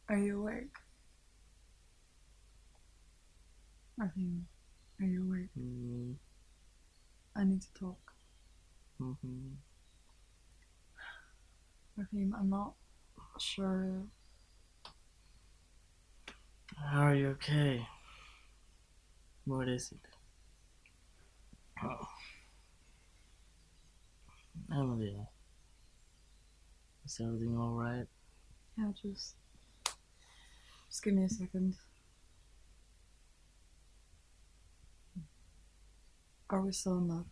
Are you awake? Raheem, are you awake? I need to talk. Raheem, I'm not sure. Are you okay? What is it? Oh. Amelia, is everything alright? Yeah, just give me a second. Are we still in love?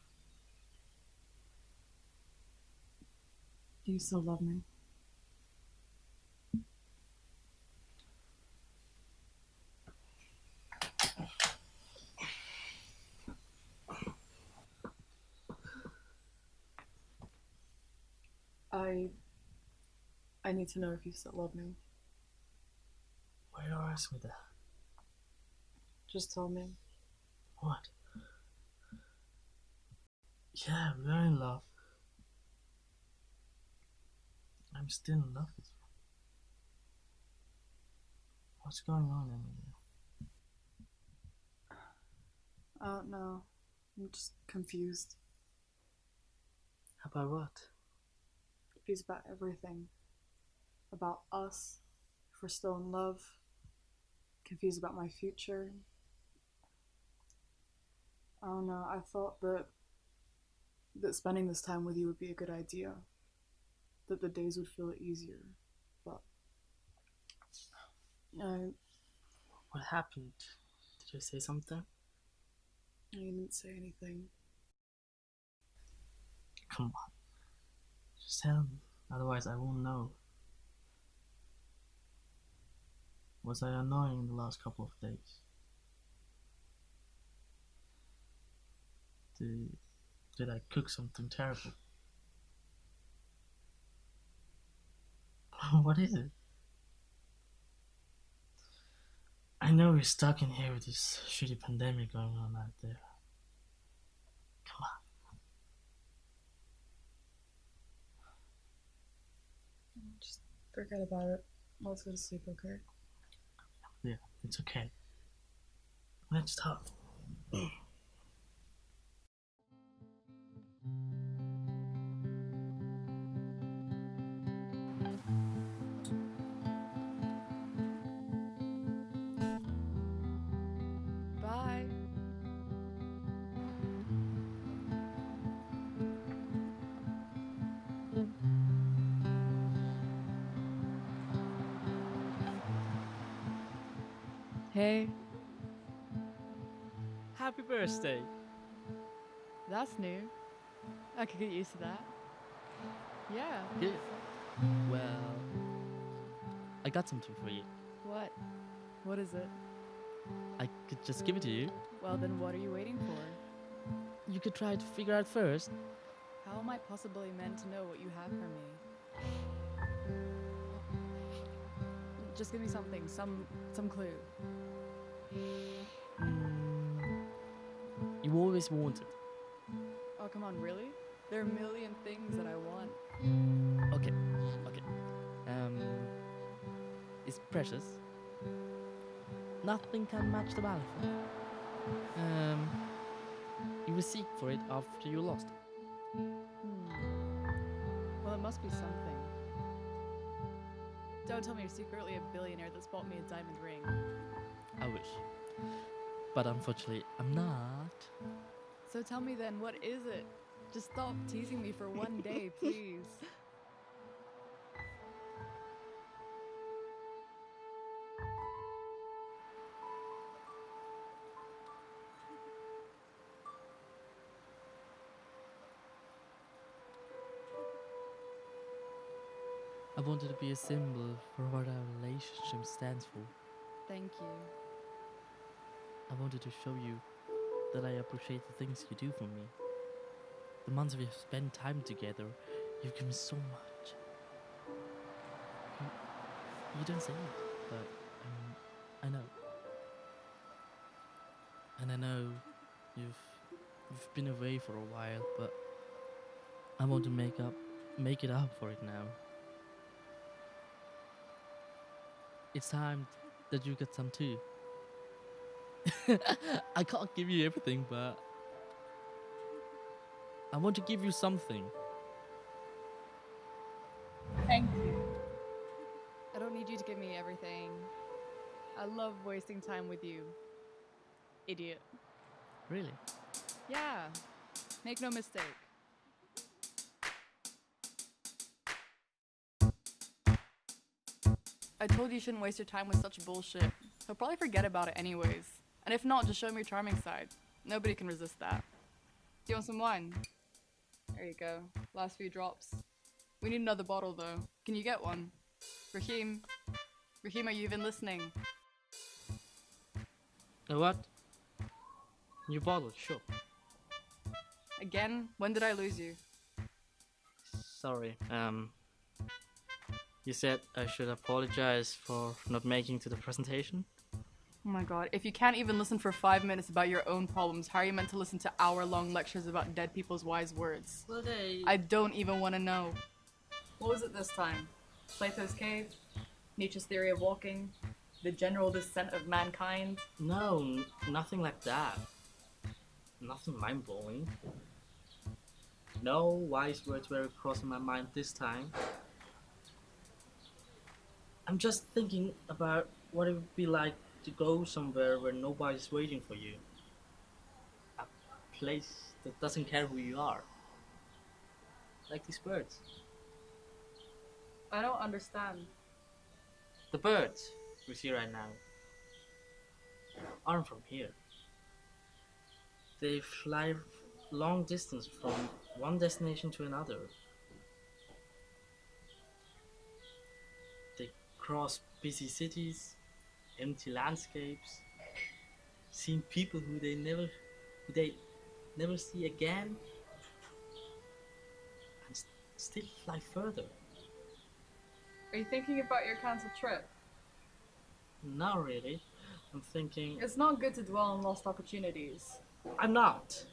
Do you still love me? I need to know if you still love me. Why you ask me that? Just tell me. What? Yeah, we're in love. I'm still in love with you. What's going on, Amelia? I don't know. I'm just confused. About what? Confused about everything. About us, if we're still in love. Confused about my future. I don't know. I thought that spending this time with you would be a good idea. That the days would feel easier. But What happened? Did you say something? I didn't say anything. Come on. Just tell me. Otherwise I won't know. Was I annoying the last couple of days? Did I cook something terrible? What is it? I know we're stuck in here with this shitty pandemic going on out there. Come on. Just forget about it. Let's go to sleep, okay? Yeah, it's okay. Let's talk. Bye. Hey, Happy birthday! that's new. I could get used to that. Yeah. Good. Well, I got something for you. What? What is it? I could just give it to you. Well, then what are you waiting for? You could try to figure out first. How am I possibly meant to know what you have for me? Just give me something, some clue. You always wanted. Oh, come on, really? There are a million things that I want. Okay. It's precious. Nothing can match the value for it. You will seek for it after you lost it. Well, it must be something. Don't tell me you're secretly a billionaire that's bought me a diamond ring. I wish. But unfortunately, I'm not. So tell me then, what is it? Just stop teasing me for one day, please. I wanted to be a symbol for what our relationship stands for. Thank you. I wanted to show you that I appreciate the things you do for me. The months we have spent time together, you've given so much. You don't say it, but I know. And I know you've been away for a while, but I want to make it up for it now. it's time that you get some too. I can't give you everything, but I want to give you something. Thank you. I don't need you to give me everything. I love wasting time with you. Idiot. Really? Yeah, make no mistake. I told you shouldn't waste your time with such bullshit. He'll probably forget about it anyways. And if not, just show him your charming side. Nobody can resist that. Do you want some wine? There you go. Last few drops. We need another bottle though. Can you get one? Raheem? Raheem, are you even listening? What? New bottle, sure. Again? When did I lose you? Sorry. You said I should apologize for not making to the presentation? Oh my god, if you can't even listen for 5 minutes about your own problems, how are you meant to listen to hour-long lectures about dead people's wise words? Well, I don't even want to know. What was it this time? Plato's cave? Nietzsche's theory of walking? The general descent of mankind? No, nothing like that. Nothing mind-blowing. No wise words were crossing my mind this time. I'm just thinking about what it would be like to go somewhere where nobody's waiting for you. A place that doesn't care who you are. Like these birds. I don't understand. The birds we see right now aren't from here. They fly long distance from one destination to another. They cross busy cities, empty landscapes, seen people who they never see again, and still fly further. Are you thinking about your cancelled trip? Not really. I'm thinking. It's not good to dwell on lost opportunities. I'm not.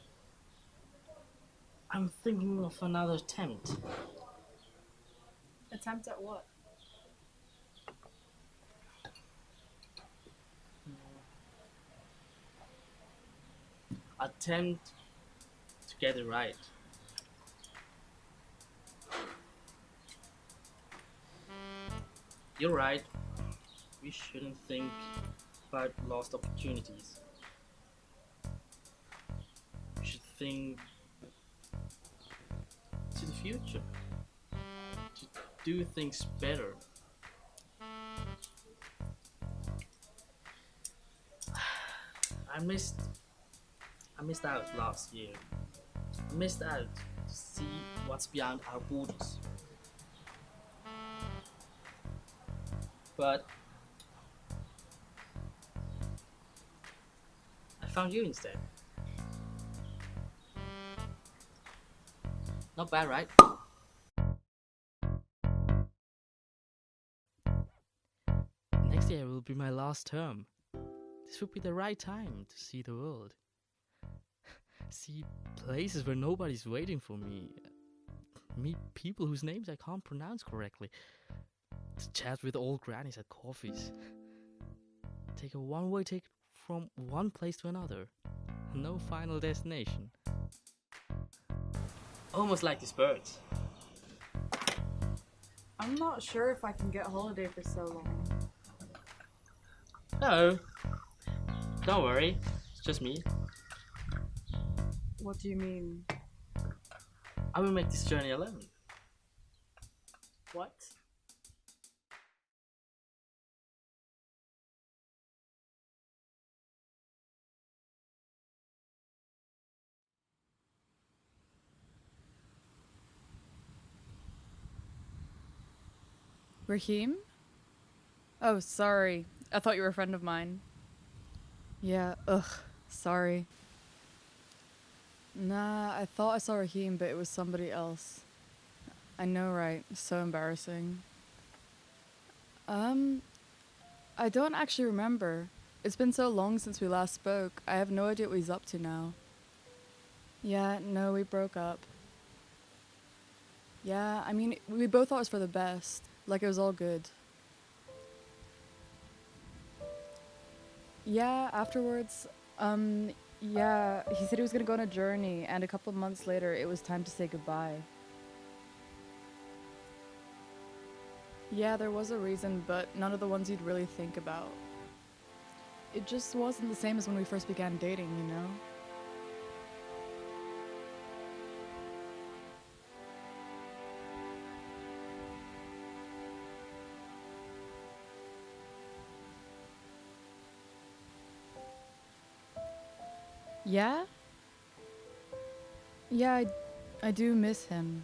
I'm thinking of another attempt. Attempt at what? Attempt to get it right. You're right. We shouldn't think about lost opportunities. We should think to the future. To do things better. I missed out last year. I missed out to see what's beyond our borders. But I found you instead. Not bad, right? Next year will be my last term. This would be the right time to see the world. See places where nobody's waiting for me. Meet people whose names I can't pronounce correctly. To chat with old grannies at coffees. Take a one-way ticket from one place to another. No final destination. Almost like these birds. I'm not sure if I can get a holiday for so long. No. Don't worry. It's just me. What do you mean? I will make this journey alone. What? Raheem? Oh, sorry. I thought you were a friend of mine. Yeah, sorry. Nah, I thought I saw Raheem, but it was somebody else. I know, right? So embarrassing. I don't actually remember. It's been so long since we last spoke. I have no idea what he's up to now. Yeah, no, we broke up. Yeah, I mean, we both thought it was for the best. Like, it was all good. Yeah, afterwards, yeah, he said he was gonna go on a journey, and a couple of months later, it was time to say goodbye. Yeah, there was a reason, but none of the ones you'd really think about. It just wasn't the same as when we first began dating, you know? Yeah? Yeah, I do miss him.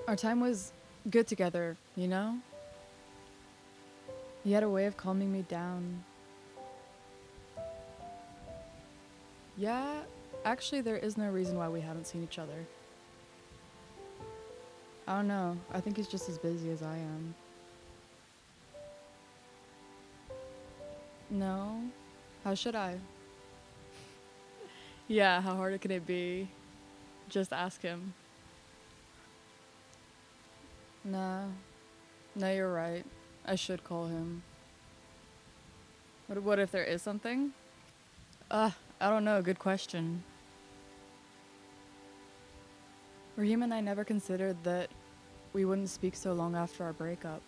Our time was good together, you know? He had a way of calming me down. Yeah, actually, there is no reason why we haven't seen each other. I don't know. I think he's just as busy as I am. No? How should I? Yeah, how hard could it be? Just ask him. Nah. No, you're right. I should call him. What if there is something? I don't know. Good question. Raheem and I never considered that we wouldn't speak so long after our breakup.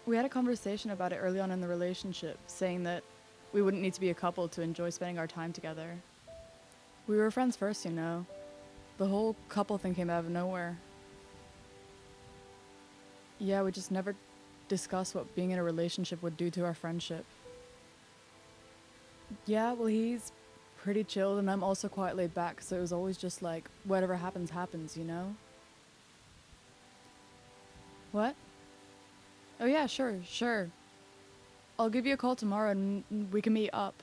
We had a conversation about it early on in the relationship, saying that we wouldn't need to be a couple to enjoy spending our time together. We were friends first, you know. The whole couple thing came out of nowhere. Yeah, we just never discussed what being in a relationship would do to our friendship. Yeah, well, he's pretty chilled, and I'm also quite laid back, so it was always just like, whatever happens, happens, you know? What? Oh, yeah, sure. I'll give you a call tomorrow and we can meet up.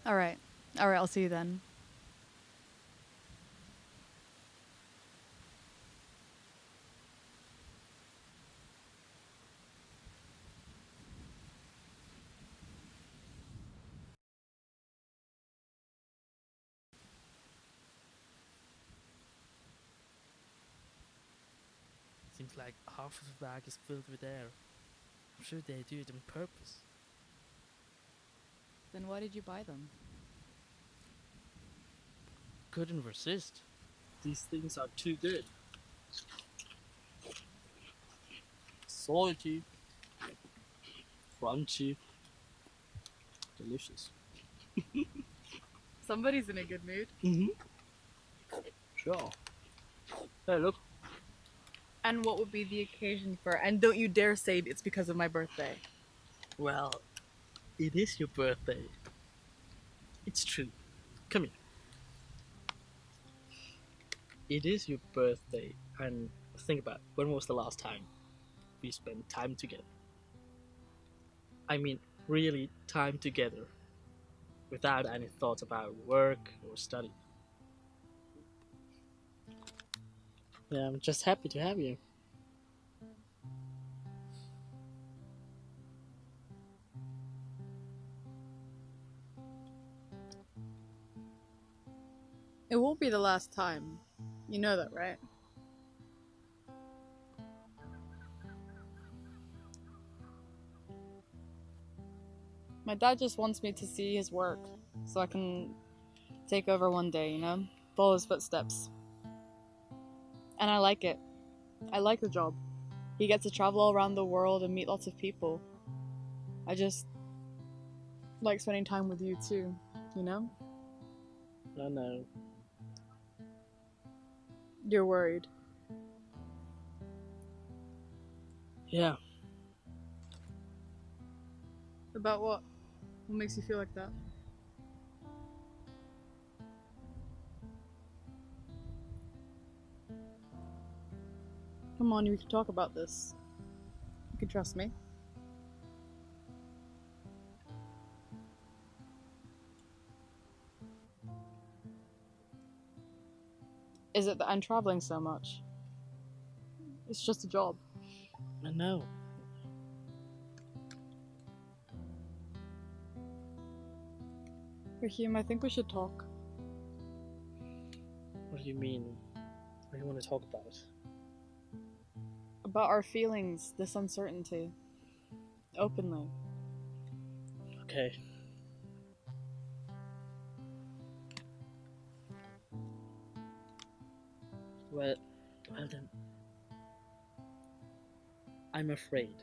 Alright, I'll see you then. Seems like half of the bag is filled with air. I'm sure they do it on purpose. Then why did you buy them? Couldn't resist. These things are too good. Salty, crunchy, delicious. Somebody's in a good mood. Sure. Hey, look. And what would be the occasion for? And don't you dare say it's because of my birthday. Well, it is your birthday. It's true. Come here. It is your birthday, and think about when was the last time we spent time together? I mean, really time together, without any thoughts about work or study. Yeah, I'm just happy to have you. It won't be the last time. You know that, right? My dad just wants me to see his work so I can take over one day, you know? Follow his footsteps. And I like it. I like the job. He gets to travel all around the world and meet lots of people. I just like spending time with you too, you know? I know. You're worried. Yeah, About what? What makes you feel like that? Come on, we can talk about this. You can trust me. Is it that I'm traveling so much? It's just a job. I know. Raheem, I think we should talk. What do you mean? What do you want to talk about? about our feelings, this uncertainty. Openly. Okay. Well then, I'm afraid.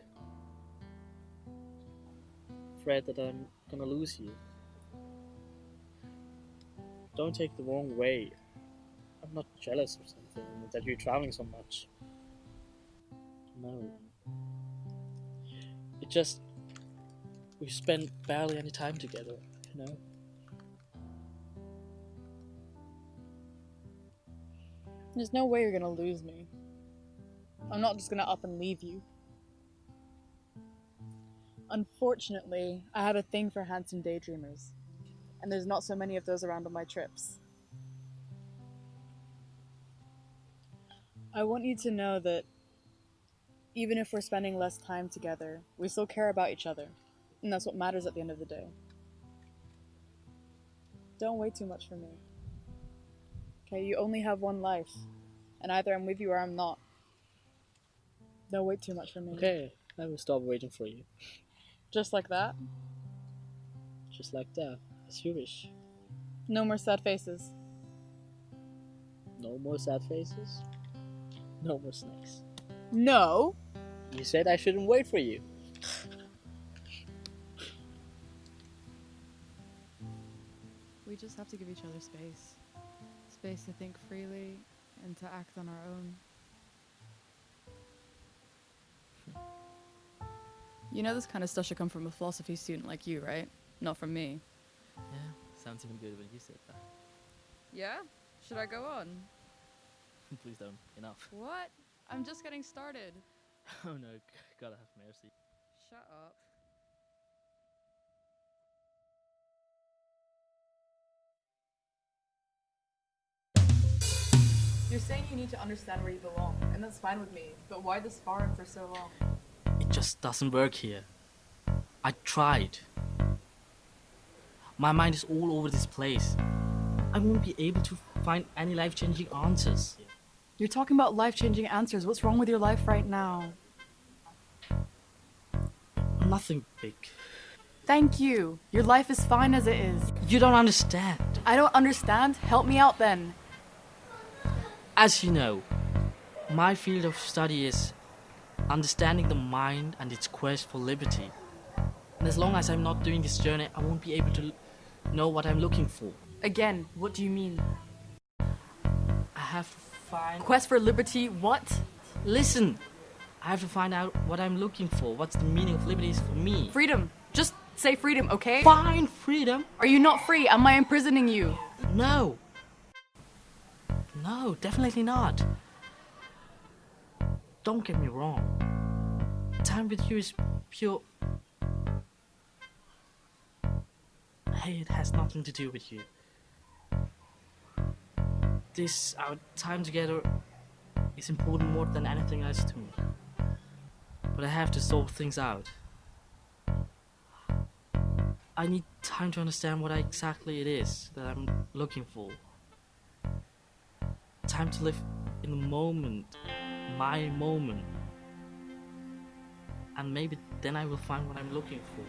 Afraid that I'm gonna lose you. Don't take the wrong way. I'm not jealous or something that you're traveling so much. No. It just we spend barely any time together, you know? There's no way you're gonna lose me. I'm not just gonna up and leave you. Unfortunately, I have a thing for handsome daydreamers, and there's not so many of those around on my trips. I want you to know that even if we're spending less time together, we still care about each other, and that's what matters at the end of the day. Don't wait too much for me. Okay, you only have one life, and either I'm with you or I'm not. Don't wait too much for me. Okay, I will stop waiting for you. Just like that? Just like that, as you wish. No more sad faces. No more sad faces. No more snakes. No! You said I shouldn't wait for you. We just have to give each other space. Space to think freely and to act on our own. You know this kind of stuff should come from a philosophy student like you, right? Not from me. Yeah, sounds even good when you said that. Yeah? Should I go on? Please don't. Enough. What? I'm just getting started. Oh no, gotta have mercy. Shut up. You're saying you need to understand where you belong, and that's fine with me, but why this far and for so long? It just doesn't work here. I tried. My mind is all over this place. I won't be able to find any life-changing answers. You're talking about life-changing answers. What's wrong with your life right now? Nothing big. Thank you. Your life is fine as it is. You don't understand. I don't understand. Help me out then. As you know, my field of study is understanding the mind and its quest for liberty. And as long as I'm not doing this journey, I won't be able to know what I'm looking for. Again, what do you mean? I have to find... Quest for liberty, what? Listen! I have to find out what I'm looking for. What's the meaning of liberty is for me. Freedom. Just say freedom, okay? Fine, freedom. Are you not free? Am I imprisoning you? No. No, definitely not. Don't get me wrong. Time with you is pure... Hey, it has nothing to do with you. This, our time together, is important more than anything else to me. But I have to sort things out. I need time to understand what exactly it is that I'm looking for. Time to live in the moment, my moment. And maybe then I will find what I'm looking for.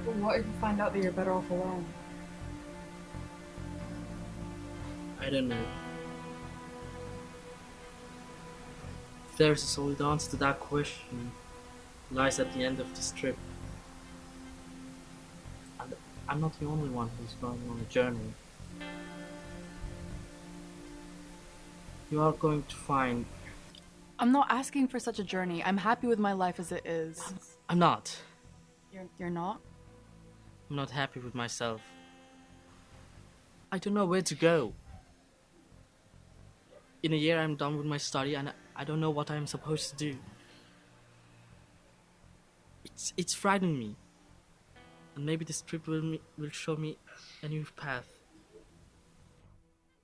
But what if you find out that you're better off alone? I don't know. If there is a solid answer to that question, it lies at the end of this trip. And I'm not the only one who's going on a journey. You are going to find... I'm not asking for such a journey. I'm happy with my life as it is. I'm not. You're not? I'm not happy with myself. I don't know where to go. In a year I'm done with my study and I don't know what I'm supposed to do. It's frightening me. And maybe this trip will show me a new path.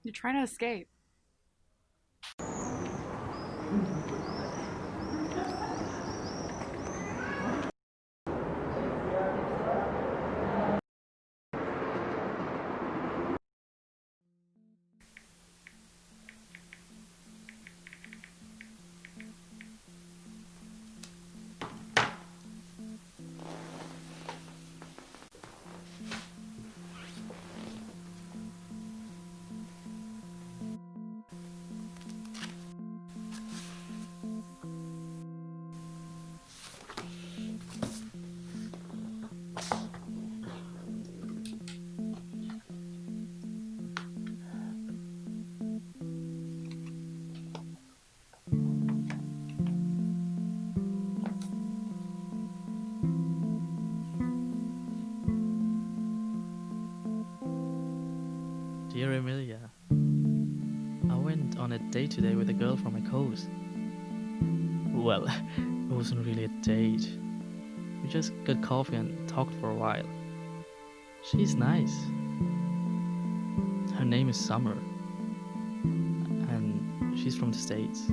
You're trying to escape. Dear Amelia, I went on a date today with a girl from my course. Well, it wasn't really a date. We just got coffee and talked for a while. She's nice. Her name is Summer. And she's from the States.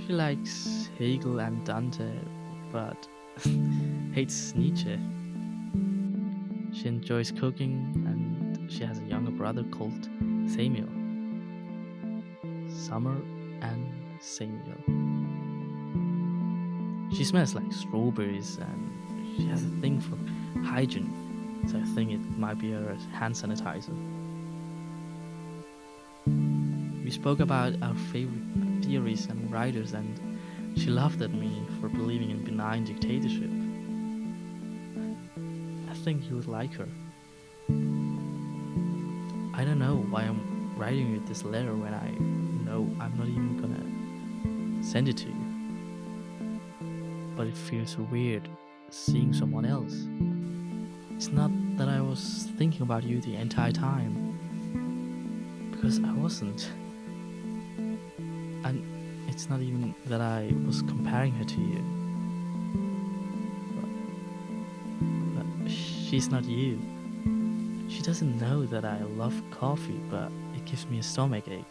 She likes Hegel and Dante, but hates Nietzsche. She enjoys cooking and she has a younger brother called Samuel. Summer and Samuel. She smells like strawberries and she has a thing for hygiene, so I think it might be her hand sanitizer. We spoke about our favorite theories and writers, and she laughed at me for believing in benign dictatorship. I think you would like her. I don't know why I'm writing you this letter when I know I'm not even gonna send it to you. But it feels weird seeing someone else. It's not that I was thinking about you the entire time, because I wasn't. And it's not even that I was comparing her to you. But she's not you. She doesn't know that I love coffee, but it gives me a stomachache.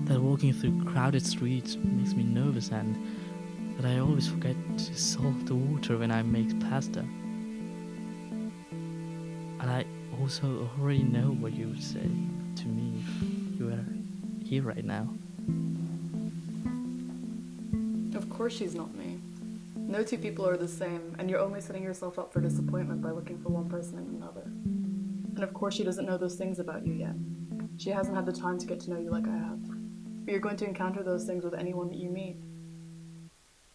That walking through crowded streets makes me nervous, and that I always forget to salt the water when I make pasta. And I also already know what you would say to me if you were here right now. Of course she's not me. No two people are the same, and you're only setting yourself up for disappointment by looking for one person in another. And of course she doesn't know those things about you yet. She hasn't had the time to get to know you like I have. But you're going to encounter those things with anyone that you meet.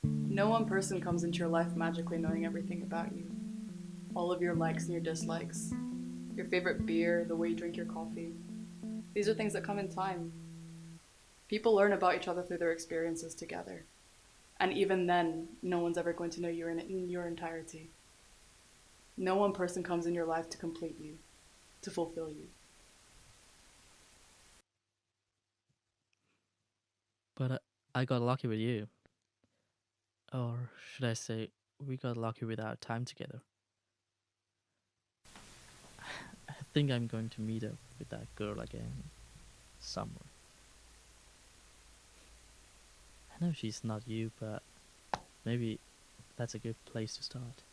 No one person comes into your life magically knowing everything about you. All of your likes and your dislikes. Your favorite beer, the way you drink your coffee. These are things that come in time. People learn about each other through their experiences together. And even then, no one's ever going to know you in your entirety. No one person comes in your life to complete you, to fulfill you. But I got lucky with you. Or should I say, we got lucky with our time together. I think I'm going to meet up with that girl again somewhere. I know she's not you, but maybe that's a good place to start.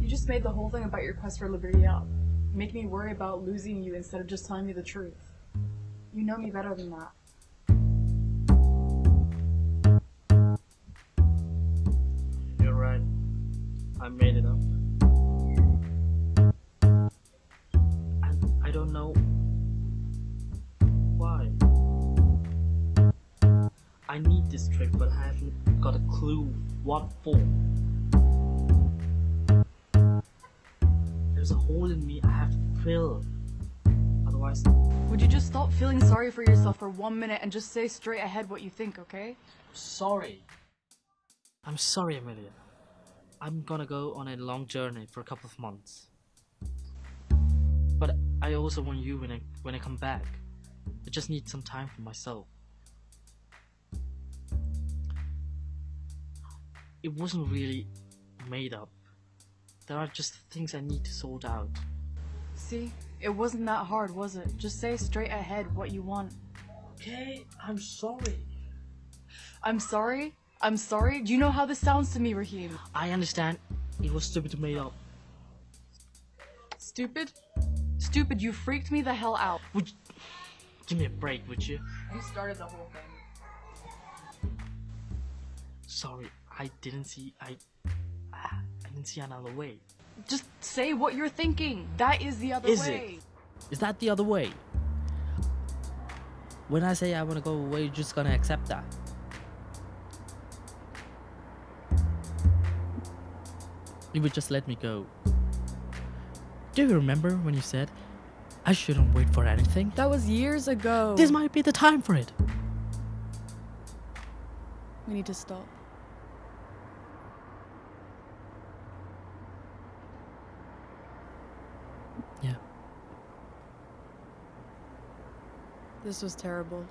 You just made the whole thing about your quest for liberty up. Make me worry about losing you instead of just telling me the truth. You know me better than that. You're right. I made it up. And I don't know why. I need this trip, but I haven't got a clue what for. There's a hole in me I have to fill. Otherwise... Would you just stop feeling sorry for yourself for 1 minute and just say straight ahead what you think, okay? Sorry. I'm sorry, Amelia. I'm gonna go on a long journey for a couple of months. But I also want you when I come back. I just need some time for myself. It wasn't really made up. There are just things I need to sort out. See? It wasn't that hard, was it? Just say straight ahead what you want. Okay, I'm sorry. I'm sorry? I'm sorry? Do you know how this sounds to me, Raheem? I understand it was stupid to made up. Stupid? Stupid, you freaked me the hell out. Would you... Give me a break, would you? You started the whole thing. Sorry, I didn't see another way. Just say what you're thinking. That is the other Is way. it? Is that the other way? When I say I want to go away, you're just gonna accept that? You would just let me go. Do you remember when you said, I shouldn't wait for anything? That was years ago. This might be the time for it. We need to stop. This was terrible.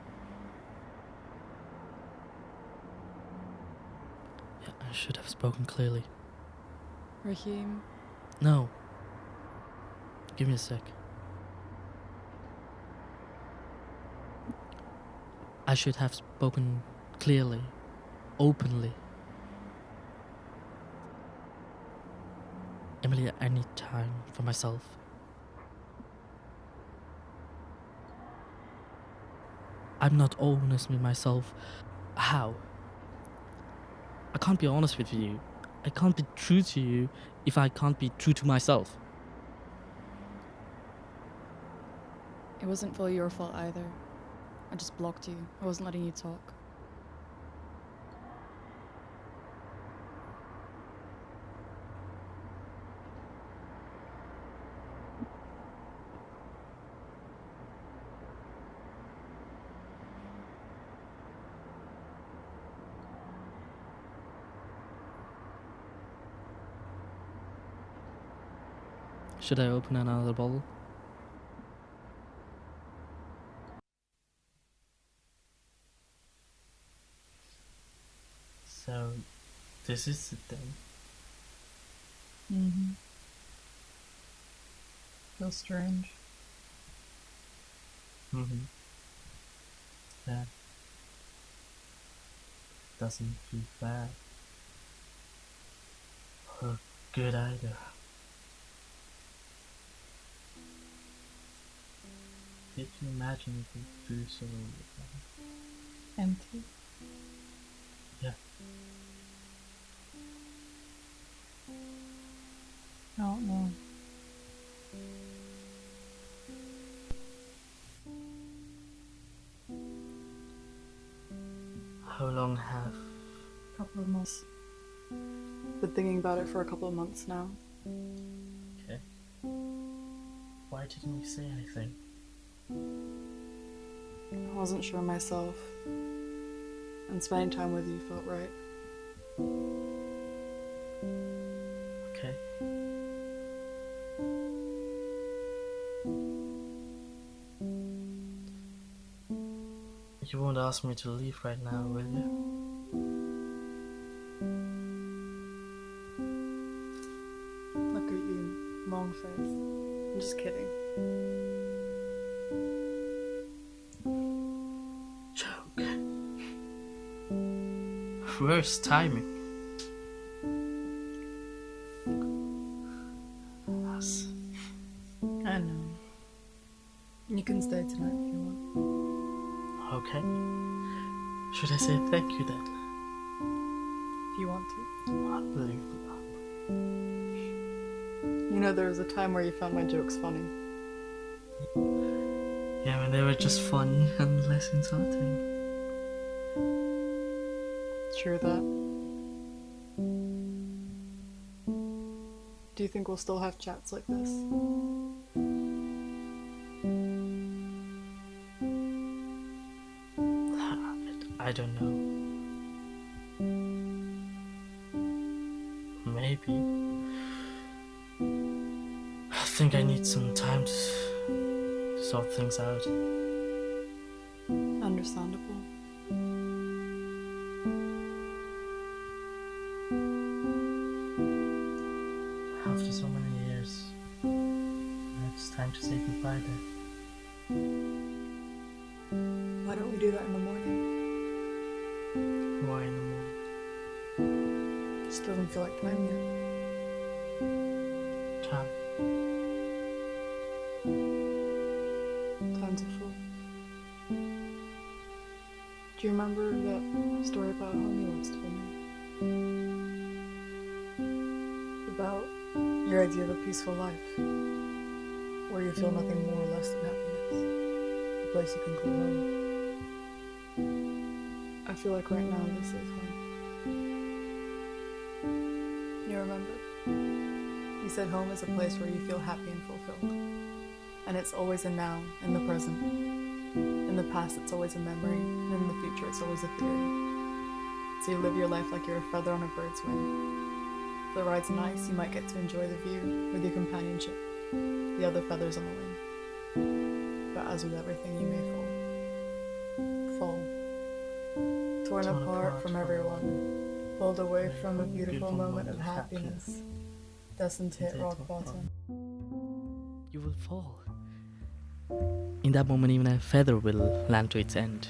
Yeah, I should have spoken clearly. Raheem, No. Give me a sec. I should have spoken clearly, openly. Emily, I need time for myself. I'm not honest with myself. How? I can't be honest with you. I can't be true to you if I can't be true to myself. it wasn't fully your fault either. I just blocked you. I wasn't letting you talk. Should I open another bottle? So, this is it then. Mm-hmm. Feels strange. Mm-hmm. Yeah. Doesn't feel bad. Or good either. Did you imagine it would do so? Empty? Yeah. I don't know. How long have... Couple of months. Been thinking about it for a couple of months now. Okay. Why didn't you say anything? I wasn't sure myself. And spending time with you felt right. Okay. You won't ask me to leave right now, will you? Look at you, long face. I'm just kidding. Joke. Worst timing. Us. I know. You can stay tonight if you want. Okay. Should I say thank you then? If you want to. Unbelievable. You know, there was a time where you found my jokes funny. Yeah, when they were just funny and less insulting. True that. Do you think we'll still have chats like this? I don't know. Maybe. I think I need some time to sort things out. Understandable. After so many years, it's time to say goodbye then. Why don't we do that in the morning? Why in the morning? Just doesn't feel like time yet. Time. Time's full. Do you remember that story about home you once told me? About your idea of a peaceful life, where you feel nothing more or less than happiness. A place you can call home. I feel like right now this is home. You remember? You said home is a place where you feel happy and fulfilled. And it's always a now, in the present. In the past, it's always a memory, and in the future, it's always a theory. So you live your life like you're a feather on a bird's wing. If the ride's nice, you might get to enjoy the view with your companionship, the other feathers on the wing. But as with everything, you may fall. torn apart from everyone, pulled away from a beautiful moment of happiness, destined to hit rock bottom. You will fall. In that moment, even a feather will land to its end.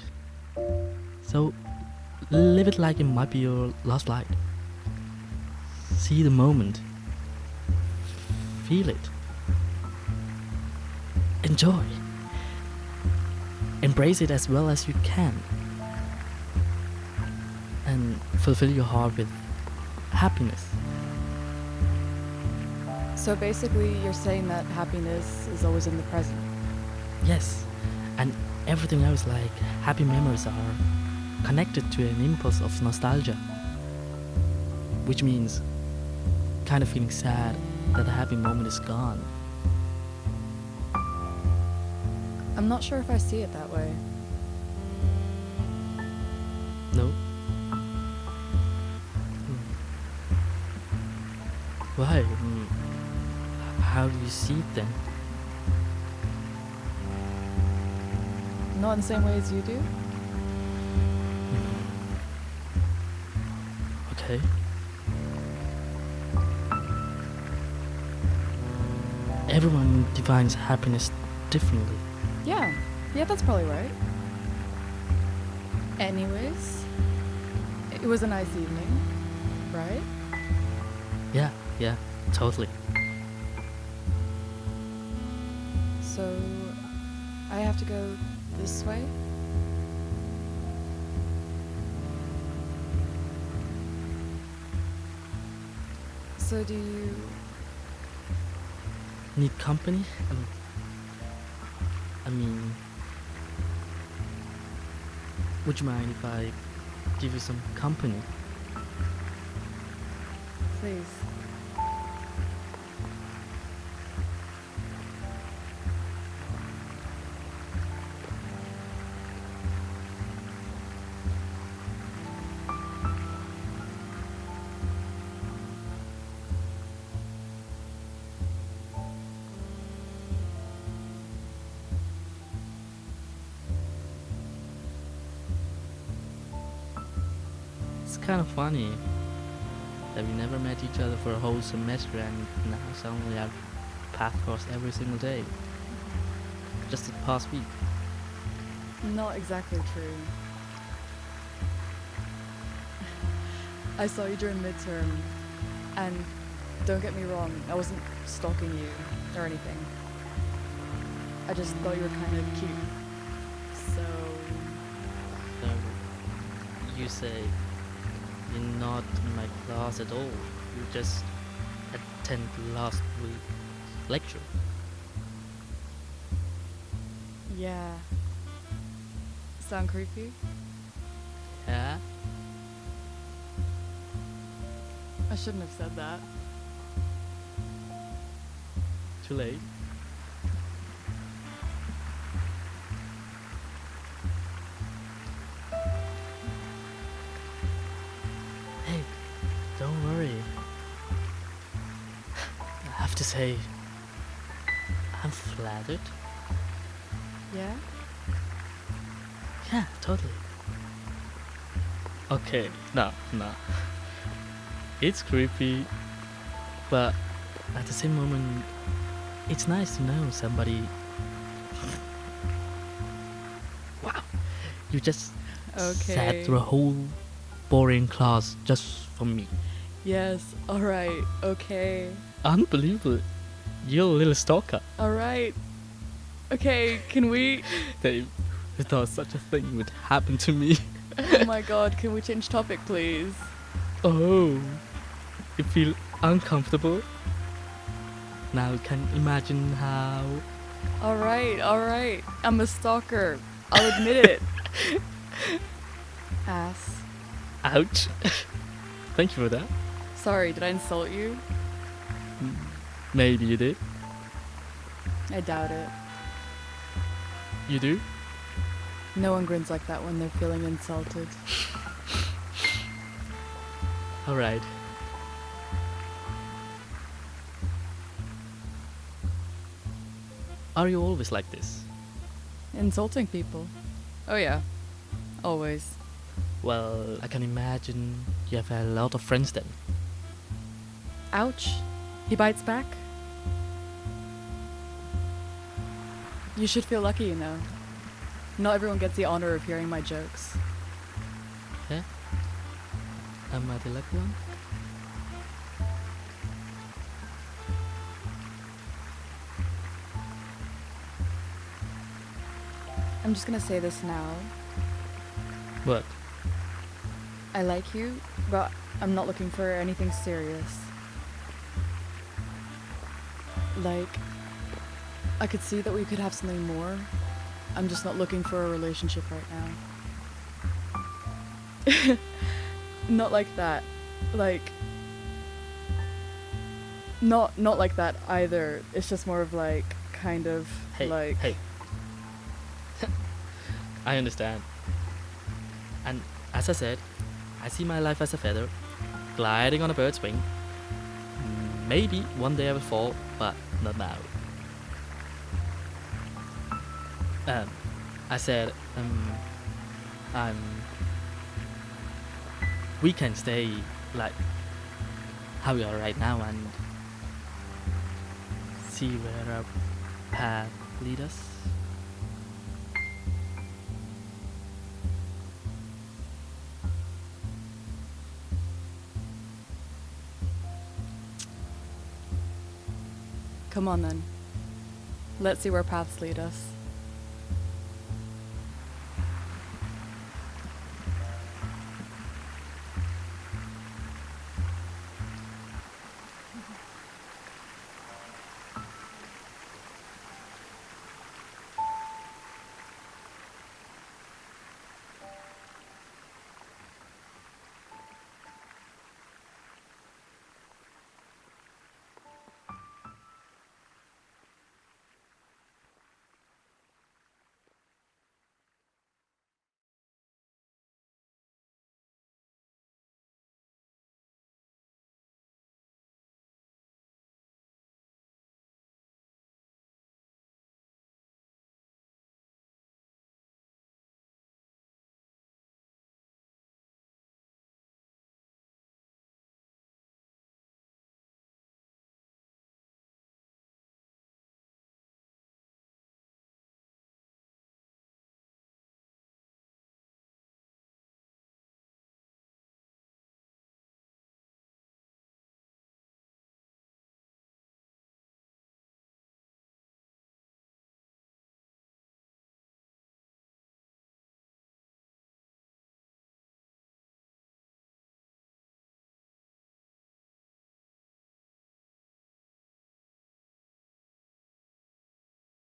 So, live it like it might be your last flight. See the moment. Feel it. Enjoy. Embrace it as well as you can. And fulfill your heart with happiness. So basically, you're saying that happiness is always in the present. Yes, and everything else like happy memories are connected to an impulse of nostalgia. Which means kind of feeling sad that the happy moment is gone. I'm not sure if I see it that way. No? Why? How do you see it then? Not in the same way as you do? Okay. Everyone defines happiness differently. Yeah, that's probably right. Anyways, it was a nice evening, right? Yeah, totally. So, I have to go this way? So do you... Need company? I mean, would you mind if I give you some company? Please. It's kind of funny that we never met each other for a whole semester and now suddenly our path crossed every single day. Just the past week. Not exactly true. I saw you during midterm, and don't get me wrong, I wasn't stalking you or anything. I just thought you were kind of cute. So... So, you say you're not in my class at all. You just attend last week's lecture. yeah. Sound creepy? Yeah? I shouldn't have said that. Too late. Hey, don't worry. I have to say, I'm flattered. Yeah? Yeah, totally. Okay, no. It's creepy, but at the same moment, it's nice to know somebody. Wow, you just sat through a whole boring class just for me. Yes, alright, okay. Unbelievable. You're a little stalker. Alright. Okay, can we... Dave, who thought such a thing would happen to me? Oh my god, can we change topic, please? Oh, you feel uncomfortable? Now you can imagine how... Alright. I'm a stalker. I'll admit it. Ass. Ouch. Thank you for that. Sorry, did I insult you? Maybe you did. I doubt it. You do? No one grins like that when they're feeling insulted. Alright. Are you always like this? Insulting people. Oh yeah. Always. Well, I can imagine you have a lot of friends then. Ouch. He bites back? You should feel lucky, you know. Not everyone gets the honor of hearing my jokes. Yeah? Am I the lucky one? I'm just gonna say this now. What? I like you, but I'm not looking for anything serious. Like, I could see that we could have something more. I'm just not looking for a relationship right now. Not like that. Like, not like that either. It's just more of like, kind of Hey, like. hey. I understand. And as I said, I see my life as a feather, gliding on a bird's wing. Maybe one day I will fall, but not now. I said, we can stay like how we are right now and see where our path lead us. Come on then. Let's see where paths lead us.